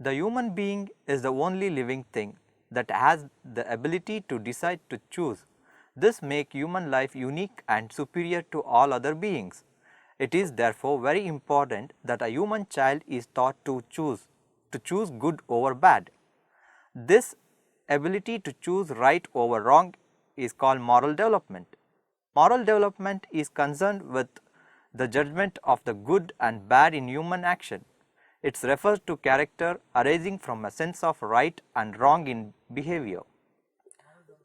The human being is the only living thing that has the ability to decide to choose. This makes human life unique and superior to all other beings. It is therefore very important that a human child is taught to choose good over bad. This ability to choose right over wrong is called moral development. Moral development is concerned with the judgment of the good and bad in human action. It refers to character arising from a sense of right and wrong in behavior.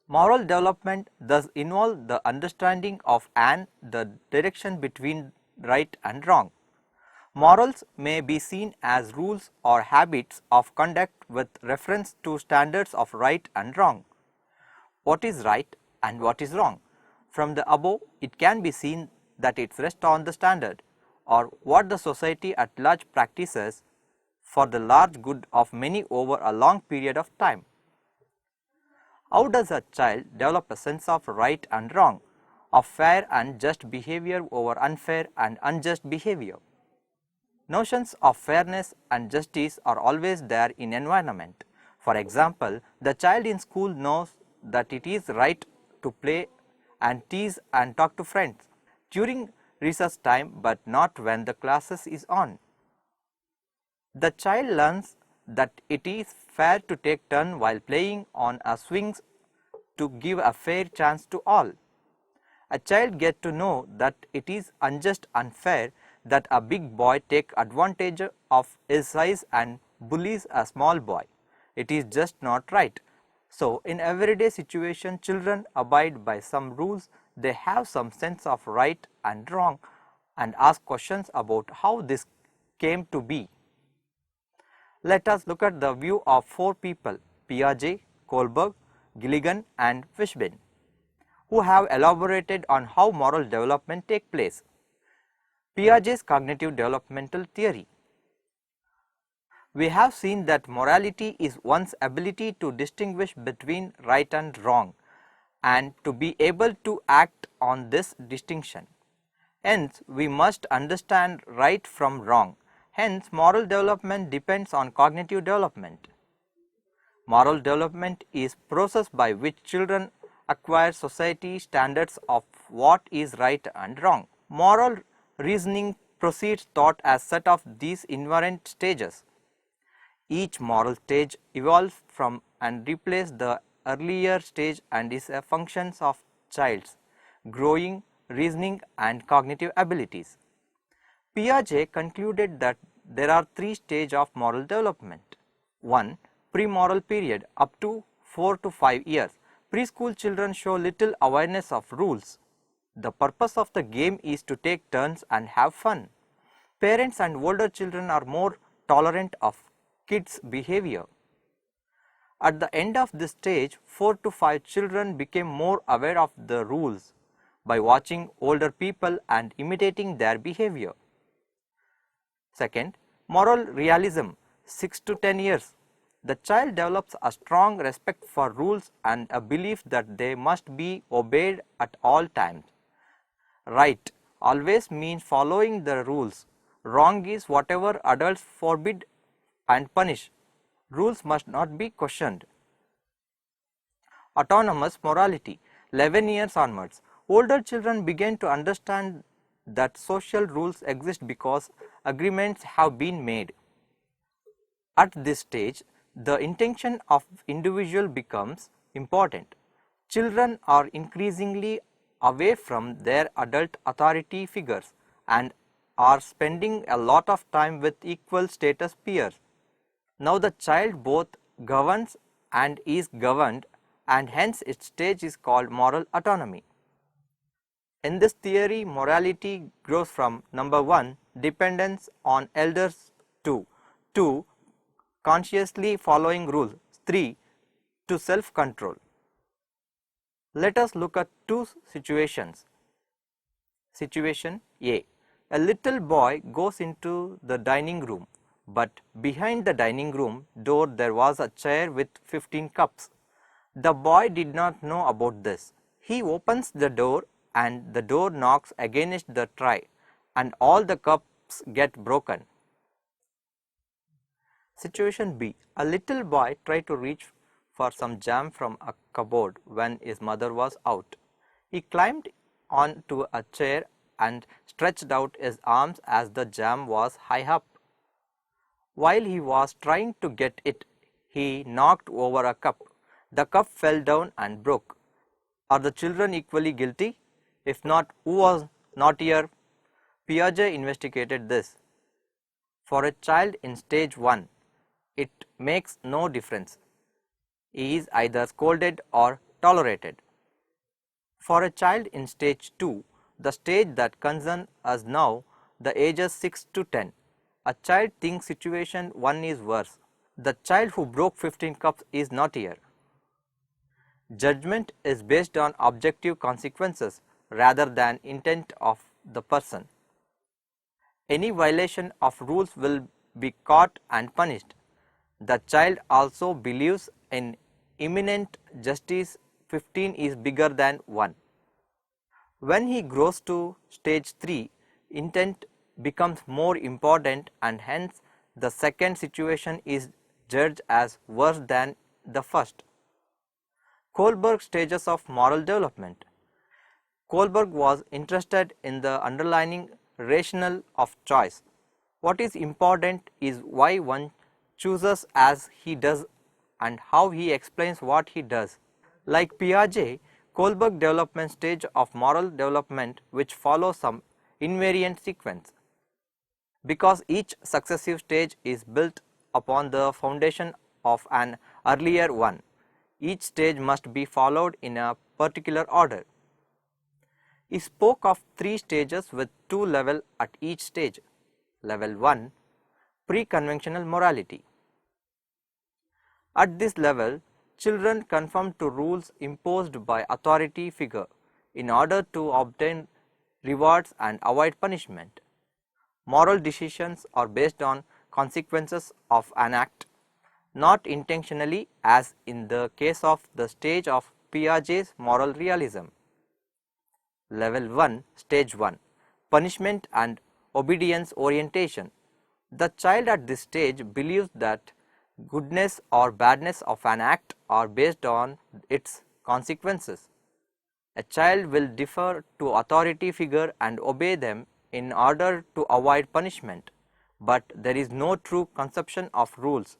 Moral development thus involves the understanding of and the direction between right and wrong. Morals may be seen as rules or habits of conduct with reference to standards of right and wrong. What is right and what is wrong? From the above, it can be seen that it rests on the standard or what the society at large practices for the large good of many over a long period of time. How does a child develop a sense of right and wrong, of fair and just behavior over unfair and unjust behavior? Notions of fairness and justice are always there in environment. For example, the child in school knows that it is right to play and tease and talk to friends during recess time, but not when the classes is on. The child learns that it is fair to take turn while playing on a swings to give a fair chance to all. A child gets to know that it is unjust unfair that a big boy take advantage of his size and bullies a small boy. It is just not right. So, in everyday situation, children abide by some rules. They have some sense of right and wrong and ask questions about how this came to be. Let us look at the view of four people, Piaget, Kohlberg, Gilligan and Fishbein, who have elaborated on how moral development takes place. Piaget's cognitive developmental theory. We have seen that morality is one's ability to distinguish between right and wrong and to be able to act on this distinction. Hence, we must understand right from wrong. Hence, moral development depends on cognitive development. Moral development is a process by which children acquire society standards of what is right and wrong. Moral reasoning proceeds thought as set of these invariant stages. Each moral stage evolves from and replaces the earlier stage and is a function of child's growing reasoning and cognitive abilities. Piaget concluded that there are three stages of moral development. 1. Pre-moral period up to 4 to 5 years. Preschool children show little awareness of rules. The purpose of the game is to take turns and have fun. Parents and older children are more tolerant of kids' behavior. At the end of this stage, 4 to 5 children became more aware of the rules by watching older people and imitating their behavior. Second, moral realism, 6 to 10 years. The child develops a strong respect for rules and a belief that they must be obeyed at all times. Right always means following the rules. Wrong is whatever adults forbid and punish. Rules must not be questioned. Autonomous morality, 11 years onwards. Older children begin to understand that social rules exist because agreements have been made. At this stage, the intention of individual becomes important. Children are increasingly away from their adult authority figures and are spending a lot of time with equal status peers. Now the child both governs and is governed, and hence its stage is called moral autonomy. In this theory, morality grows from number 1, dependence on elders, to 2, consciously following rules, 3, to self-control. Let us look at two situations. Situation A. A little boy goes into the dining room, but behind the dining room door there was a chair with 15 cups. The boy did not know about this. He opens the door and the door knocks against the tray and all the cups get broken. Situation B. A little boy tried to reach for some jam from a cupboard when his mother was out. He climbed onto a chair and stretched out his arms as the jam was high up. While he was trying to get it, he knocked over a cup. The cup fell down and broke. Are the children equally guilty? If not, who was naughtier? Piaget investigated this. For a child in stage 1, it makes no difference. He is either scolded or tolerated. For a child in stage 2, the stage that concerns us now, the ages 6 to 10, a child thinks situation 1 is worse. The child who broke 15 cups is naughtier. Judgment is based on objective consequences rather than intent of the person. Any violation of rules will be caught and punished. The child also believes in imminent justice. 15 is bigger than 1. When he grows to stage 3, intent becomes more important and hence the second situation is judged as worse than the first. Kohlberg stages of moral development. Kohlberg was interested in the underlying rationale of choice. What is important is why one chooses as he does and how he explains what he does. Like Piaget, Kohlberg development stage of moral development which follows some invariant sequence. Because each successive stage is built upon the foundation of an earlier one, each stage must be followed in a particular order. He spoke of 3 stages with 2 levels at each stage. Level 1, pre-conventional morality. At this level, children conform to rules imposed by authority figure in order to obtain rewards and avoid punishment. Moral decisions are based on consequences of an act, not intentionally as in the case of the stage of Piaget's moral realism. Level 1, stage 1, punishment and obedience orientation. The child at this stage believes that goodness or badness of an act are based on its consequences. A child will defer to authority figure and obey them in order to avoid punishment, but there is no true conception of rules.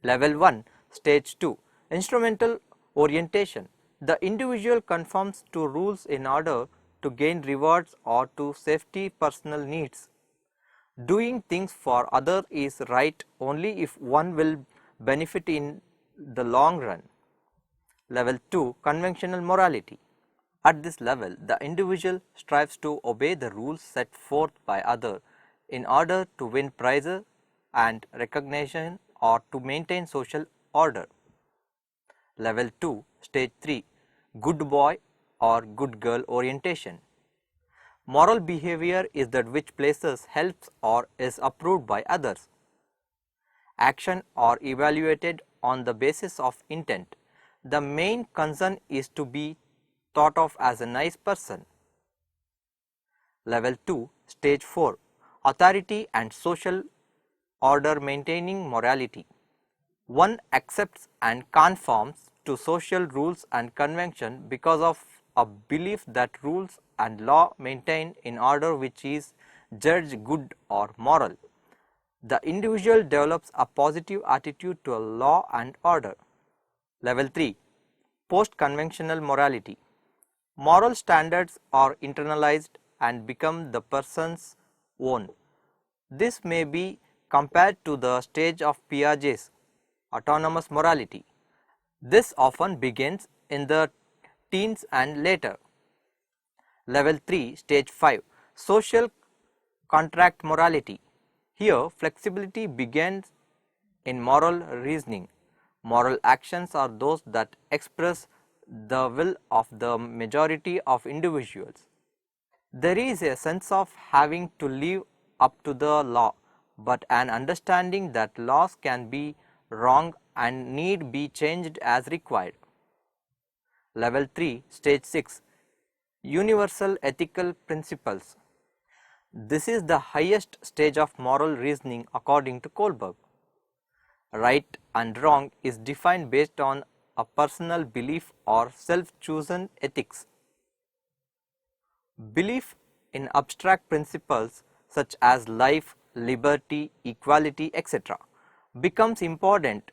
Level 1, stage 2, instrumental orientation. The individual conforms to rules in order to gain rewards or to safety personal needs. Doing things for others is right only if one will benefit in the long run. Level 2, conventional morality. At this level, the individual strives to obey the rules set forth by others in order to win prizes and recognition or to maintain social order. Level 2, stage 3, good boy or good girl orientation. Moral behavior is that which places helps or is approved by others. Action are evaluated on the basis of intent. The main concern is to be thought of as a nice person. Level 2, stage 4, authority and social order maintaining morality. One accepts and conforms to social rules and convention because of a belief that rules and law maintain in order which is judged good or moral. The individual develops a positive attitude to a law and order. Level 3, post-conventional morality. Moral standards are internalized and become the person's own. This may be compared to the stage of Piaget's autonomous morality. This often begins in the teens and later. Level 3, stage 5, social contract morality. Here flexibility begins in moral reasoning. Moral actions are those that express the will of the majority of individuals. There is a sense of having to live up to the law, but an understanding that laws can be wrong and need be changed as required. Level 3, stage 6, universal ethical principles. This is the highest stage of moral reasoning according to Kohlberg. Right and wrong is defined based on a personal belief or self-chosen ethics. Belief in abstract principles such as life, liberty, equality, etc. becomes important.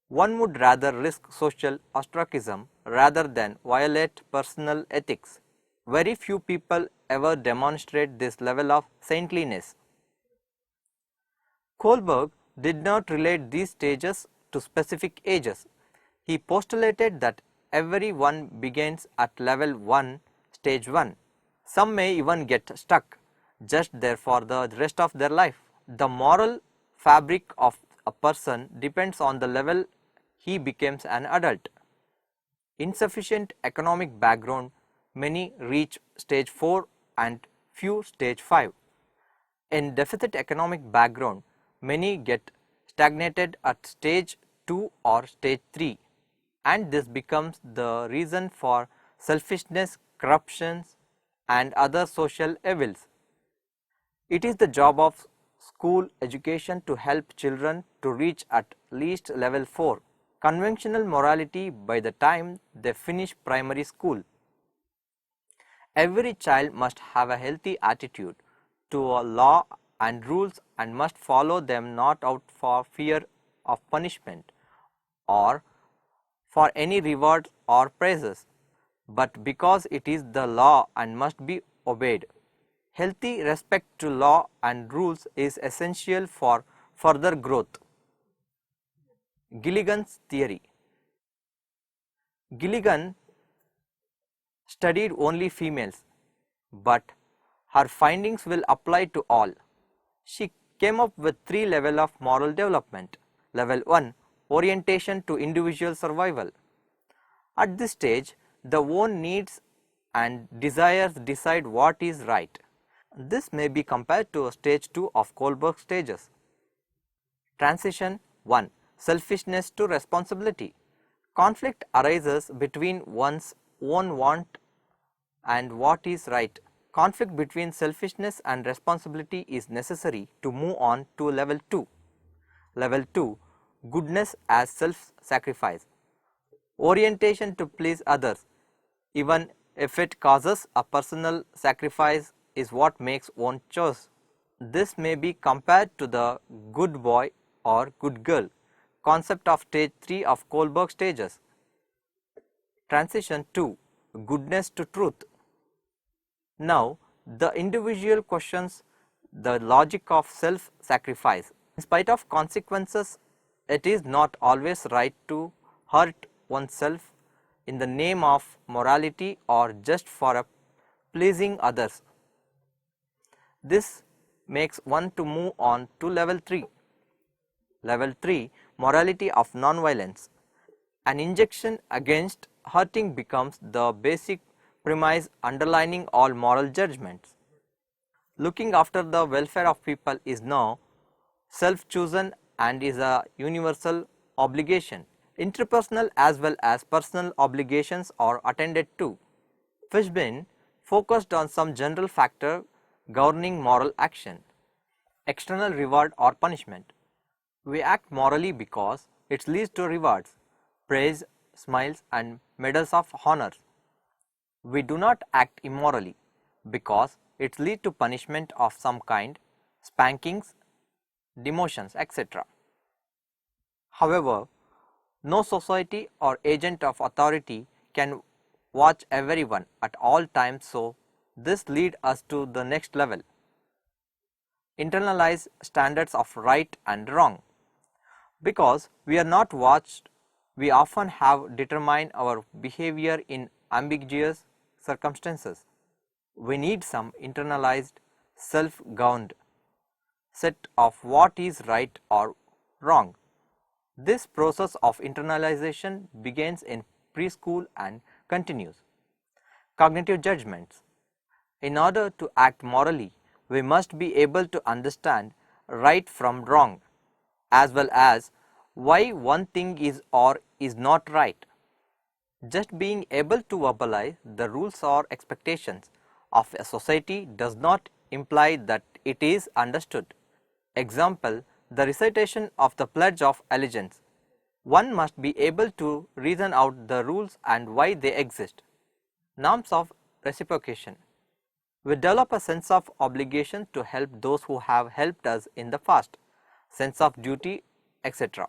One would rather risk social ostracism rather than violate personal ethics. Very few people ever demonstrate this level of saintliness. Kohlberg did not relate these stages to specific ages. He postulated that everyone begins at level 1, stage 1. Some may even get stuck just there for the rest of their life. The moral fabric of a person depends on the level he becomes an adult. Insufficient economic background, many reach stage 4 and few stage 5. In deficit economic background, many get stagnated at stage 2 or stage 3, and this becomes the reason for selfishness, corruption and other social evils. It is the job of school education to help children to reach at least level 4 conventional morality by the time they finish primary school. Every child must have a healthy attitude to a law and rules and must follow them not out for fear of punishment or for any reward or praises, but because it is the law and must be obeyed. Healthy respect to law and rules is essential for further growth. Gilligan's theory. Gilligan studied only females, but her findings will apply to all. She came up with 3 levels of moral development. Level 1, orientation to individual survival. At this stage, the own needs and desires decide what is right. This may be compared to stage 2 of Kohlberg stages. Transition 1, selfishness to responsibility. Conflict arises between one's own want and what is right. Conflict between selfishness and responsibility is necessary to move on to level 2. Level 2, goodness as self-sacrifice. Orientation to please others, even if it causes a personal sacrifice, is what makes one choice. This may be compared to the good boy or good girl concept of stage 3 of Kohlberg stages. Transition 2, goodness to truth. Now, the individual questions the logic of self-sacrifice. In spite of consequences, it is not always right to hurt oneself in the name of morality or just for pleasing others. This makes one to move on to level 3. Level 3, morality of nonviolence. An injection against hurting becomes the basic premise underlining all moral judgments. Looking after the welfare of people is now self-chosen and is a universal obligation. Interpersonal as well as personal obligations are attended to. Fishbein focused on some general factor governing moral action. External reward or punishment. We act morally because it leads to rewards, praise, smiles and medals of honor. We do not act immorally because it leads to punishment of some kind, spankings, demotions, etc. However, no society or agent of authority can watch everyone at all times, so this leads us to the next level. Internalize standards of right and wrong. Because we are not watched, we often have determined our behavior in ambiguous circumstances. We need some internalized, self-governed set of what is right or wrong. This process of internalization begins in preschool and continues. Cognitive judgments. In order to act morally, we must be able to understand right from wrong, as well as why one thing is or is not right. Just being able to verbalize the rules or expectations of a society does not imply that it is understood. Example, the recitation of the Pledge of Allegiance. One must be able to reason out the rules and why they exist. Norms of reciprocation. We develop a sense of obligation to help those who have helped us in the past, sense of duty, etc.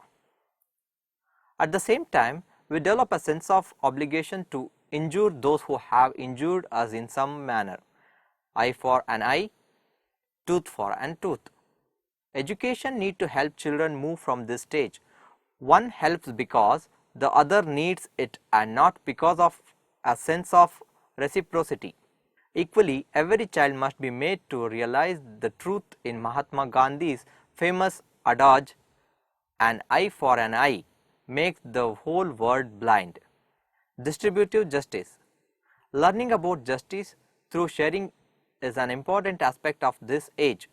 At the same time, we develop a sense of obligation to injure those who have injured us in some manner, eye for an eye, tooth for an tooth. Education need to help children move from this stage. One helps because the other needs it and not because of a sense of reciprocity. Equally, every child must be made to realize the truth in Mahatma Gandhi's famous adage, an eye for an eye makes the whole world blind. Distributive justice. Learning about justice through sharing is an important aspect of this age.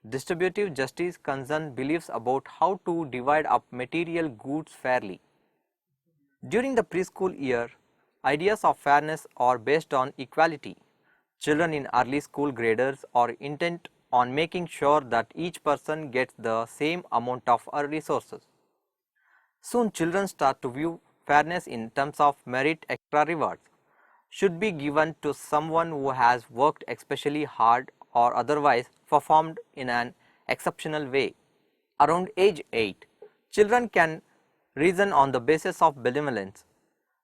Distributive justice concerns beliefs about how to divide up material goods fairly. During the preschool year, ideas of fairness are based on equality. Children in early school graders are intent on making sure that each person gets the same amount of resources. Soon children start to view fairness in terms of merit. Extra rewards should be given to someone who has worked especially hard or otherwise performed in an exceptional way. Around age 8, children can reason on the basis of benevolence.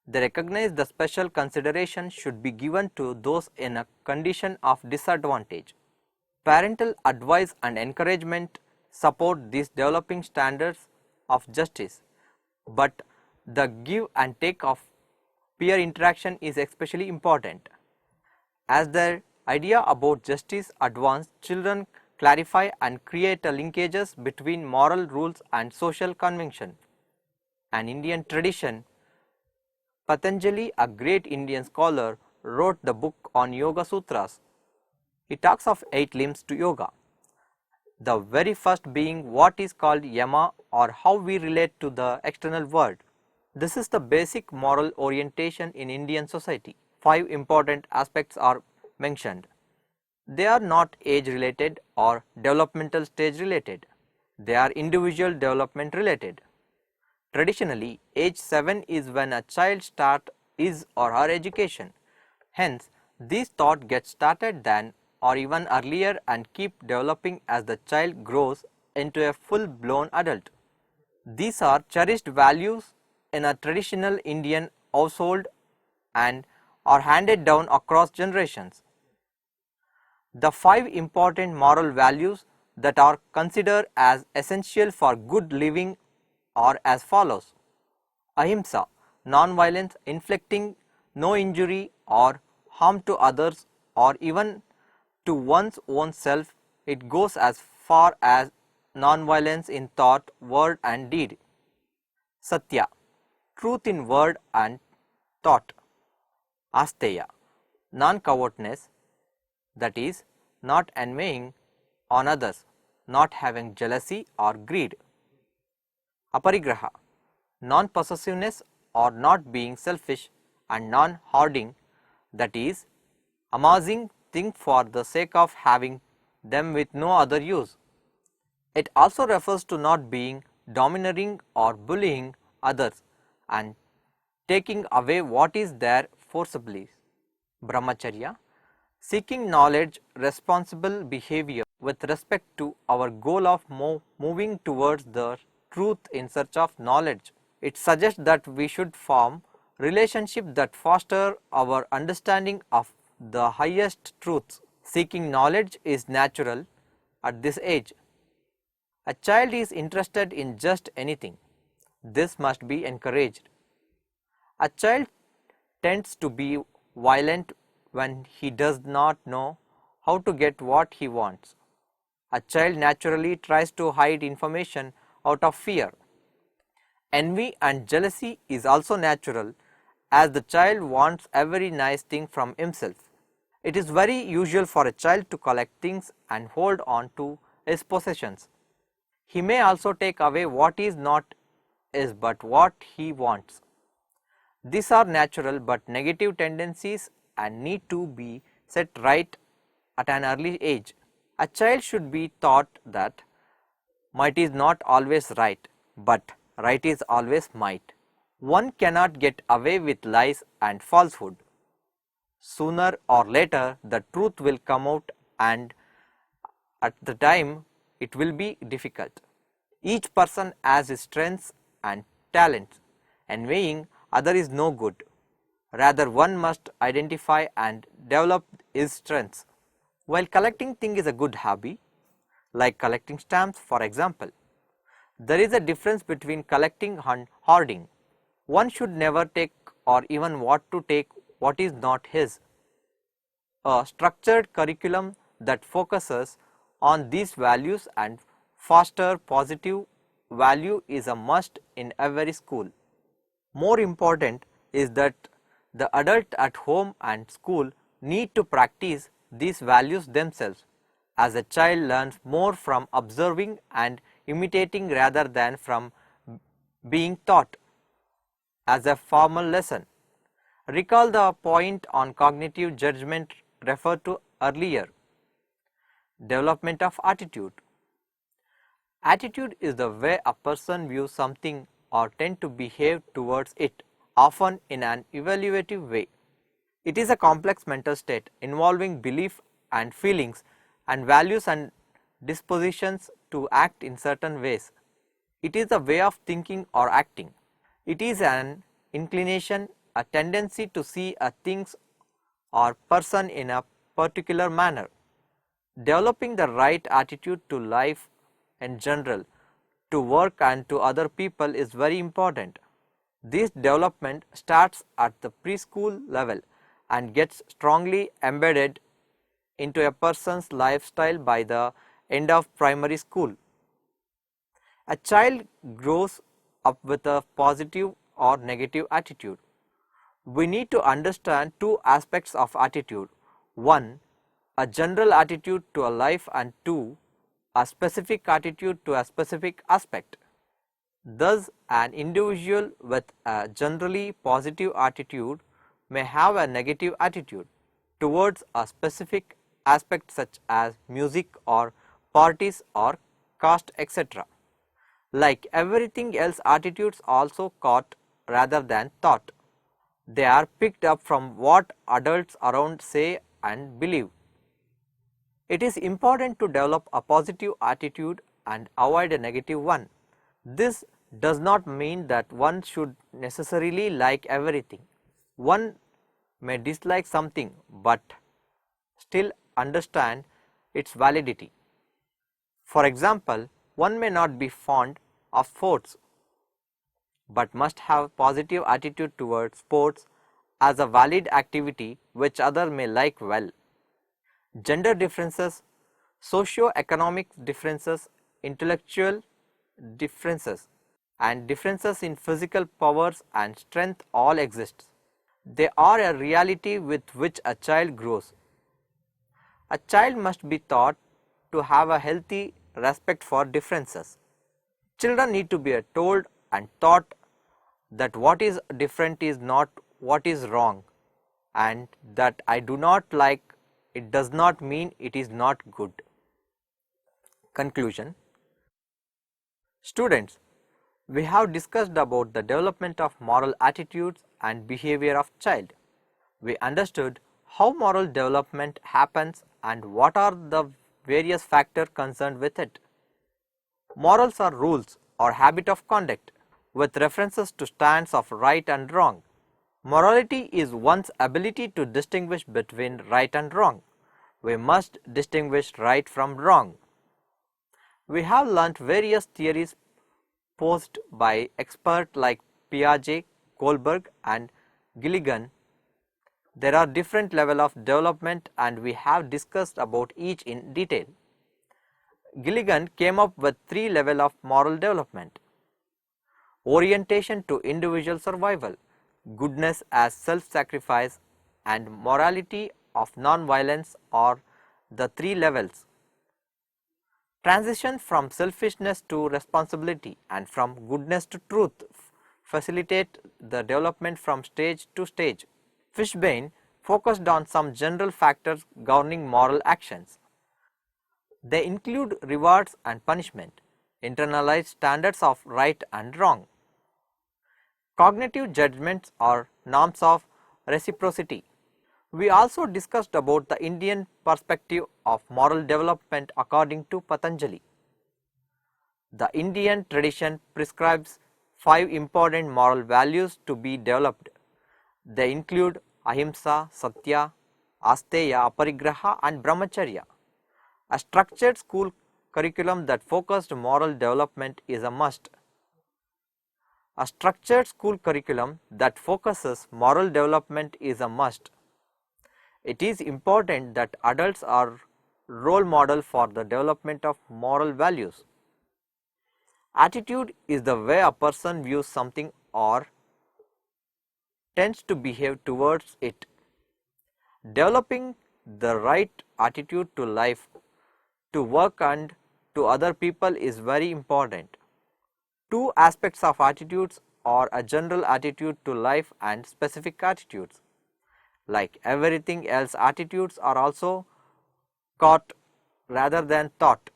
They recognize the special consideration should be given to those in a condition of disadvantage. Parental advice and encouragement support these developing standards of justice, but the give and take of peer interaction is especially important. As their idea about justice advances, children clarify and create linkages between moral rules and social convention. An Indian tradition. Patanjali, a great Indian scholar, wrote the book on Yoga Sutras. He talks of 8 limbs to yoga. The very first being what is called yama, or how we relate to the external world. This is the basic moral orientation in Indian society. 5 important aspects are mentioned. They are not age related or developmental stage related. They are individual development related. Traditionally, age 7 is when a child starts his or her education. Hence, these thoughts get started then or even earlier and keep developing as the child grows into a full-blown adult. These are cherished values in a traditional Indian household and are handed down across generations. The 5 important moral values that are considered as essential for good living are as follows. Ahimsa, non-violence, inflicting no injury or harm to others or even to one's own self. It goes as far as non-violence in thought, word and deed. Satya, truth in word and thought. Asteya, non-covetousness, that is, not envying on others, not having jealousy or greed. Aparigraha, non-possessiveness or not being selfish, and non-hoarding, that is, amassing things for the sake of having them with no other use. It also refers to not being domineering or bullying others and taking away what is there forcibly. Brahmacharya, seeking knowledge, responsible behavior with respect to our goal of moving towards the truth in search of knowledge. It suggests that we should form relationships that foster our understanding of the highest truths. Seeking knowledge is natural at this age. A child is interested in just anything. This must be encouraged. A child tends to be violent when he does not know how to get what he wants. A child naturally tries to hide information out of fear. Envy and jealousy is also natural, as the child wants every nice thing from himself. It is very usual for a child to collect things and hold on to his possessions. He may also take away what is not his but what he wants. These are natural but negative tendencies and need to be set right at an early age. A child should be taught that might is not always right, but right is always might. One cannot get away with lies and falsehood. Sooner or later the truth will come out, and at the time it will be difficult. Each person has his strengths and talents, envying other is no good. Rather, one must identify and develop his strengths. While collecting things is a good hobby, like collecting stamps for example, there is a difference between collecting and hoarding. One should never take or even want to take what is not his. A structured curriculum that focuses on these values and foster positive value is a must in every school. More important is that the adult at home and school need to practice these values themselves, as a child learns more from observing and imitating rather than from being taught. As a formal lesson, recall the point on cognitive judgment referred to earlier. Development of attitude. Attitude is the way a person views something or tend to behave towards it, often in an evaluative way. It is a complex mental state involving belief and feelings and values and dispositions to act in certain ways. It is a way of thinking or acting. It is an inclination, a tendency to see a things or person in a particular manner. Developing the right attitude to life in general, to work and to other people is very important. This development starts at the preschool level and gets strongly embedded into a person's lifestyle by the end of primary school. A child grows up with a positive or negative attitude. We need to understand two aspects of attitude. One, a general attitude to a life, and two, a specific attitude to a specific aspect. Thus, an individual with a generally positive attitude may have a negative attitude towards a specific aspect such as music or parties or caste, etc. Like everything else, attitudes also caught rather than taught. They are picked up from what adults around say and believe. It is important to develop a positive attitude and avoid a negative one. This does not mean that one should necessarily like everything. One may dislike something but still understand its validity. For example, one may not be fond of sports but must have positive attitude towards sports as a valid activity which other may like well. Gender differences, socio-economic differences, intellectual differences and differences in physical powers and strength all exist. They are a reality with which a child grows. A child must be taught to have a healthy respect for differences. Children need to be told and taught that what is different is not what is wrong, and that I do not like it does not mean it is not good. Conclusion. Students, we have discussed about the development of moral attitudes and behavior of child. We understood how moral development happens and what are the various factors concerned with it. Morals are rules or habit of conduct with references to stands of right and wrong. Morality is one's ability to distinguish between right and wrong. We must distinguish right from wrong. We have learnt various theories posed by experts like Piaget, Kohlberg and Gilligan. There are different levels of development and we have discussed about each in detail. Gilligan came up with 3 levels of moral development. Orientation to individual survival, goodness as self-sacrifice and morality of non-violence are the 3 levels. Transition from selfishness to responsibility and from goodness to truth facilitate the development from stage to stage. Fishbane focused on some general factors governing moral actions. They include rewards and punishment, internalized standards of right and wrong, cognitive judgments or norms of reciprocity. We also discussed about the Indian perspective of moral development according to Patanjali. The Indian tradition prescribes 5 important moral values to be developed. They include ahimsa, satya, asteya, aparigraha and brahmacharya. A structured school curriculum that focused moral development is a must. A structured school curriculum that focuses moral development is a must. It is important that adults are role model for the development of moral values. Attitude is the way a person views something or tends to behave towards it. Developing the right attitude to life, to work and to other people is very important. Two aspects of attitudes are a general attitude to life and specific attitudes. Like everything else, attitudes are also caught rather than thought.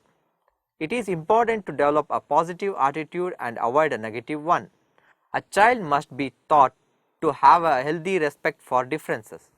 It is important to develop a positive attitude and avoid a negative one. A child must be taught to have a healthy respect for differences.